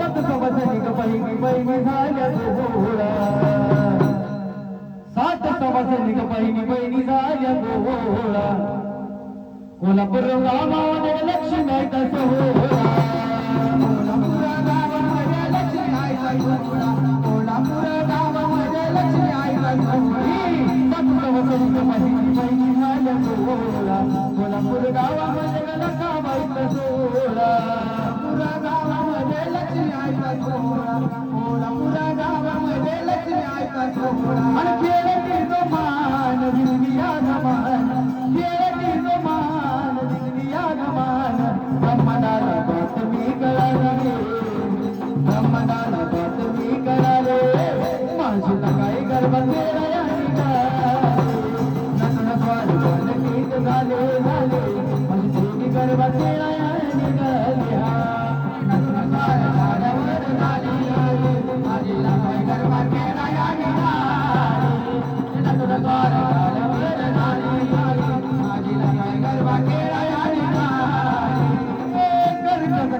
सात सवासनी ग बहिणी बहिणी झाल्या गोळा सात सवासनी ग बहिणी बहिणी झाल्या गोळा कोल्हापूर गावामध्ये लक्ष्मी आईचा सोहळा कोल्हापूर गावामध्ये लक्ष्मी आईचा सोहळा कोल्हापूर गावामध्ये लक्ष्मी आईचा सोहळा सात सवासनी ग बहिणी बहिणी झाल्या गोळा कोल्हापूर गावामध्ये लक्ष्मीबाईचा सोहळा कोल्हापूर गावामध्ये लक्ष्मी आईचा सोहळा कोल्हापूर गावामध्ये लक्ष्मी आईचा सोहळा आणि खेळती तो मान दिसलिया गमान खेळती तो मान दिसलिया गमान ब्रह्मदाला बातमी कळाली ब्रह्मदाला बातमी कळाली माझी लगाई गर्भात झाले झाले माझी देवी गर्भात निघाल्या झाल्यावर झाली माझी लगाई गर्भात झाल्यावर झाली माझी लगाई गर्भात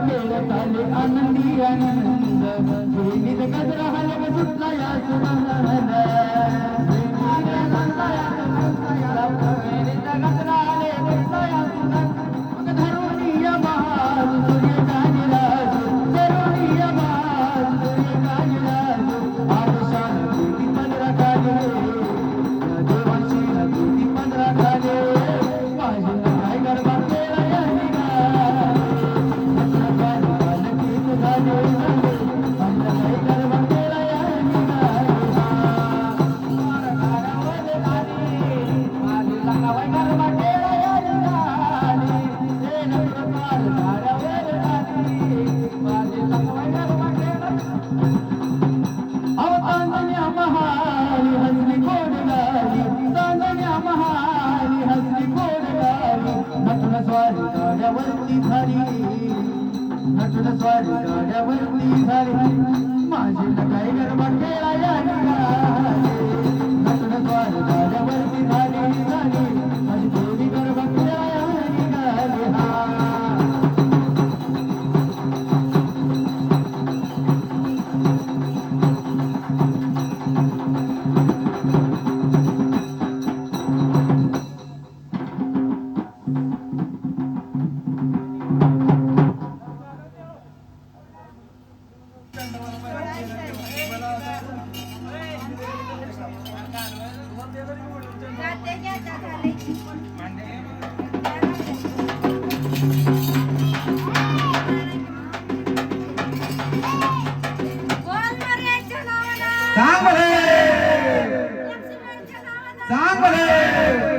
खेळत आले आनंदी आनंद देवीत गजरा हलव सुटला या सुमंगल नटून स्वारी गाड्यावरती झाली माझी लगाई गरबा खेळायला नटून स्वारी गाड्यावरती झाली माझी देवी गरबा खेळायला निघाली सांग बरे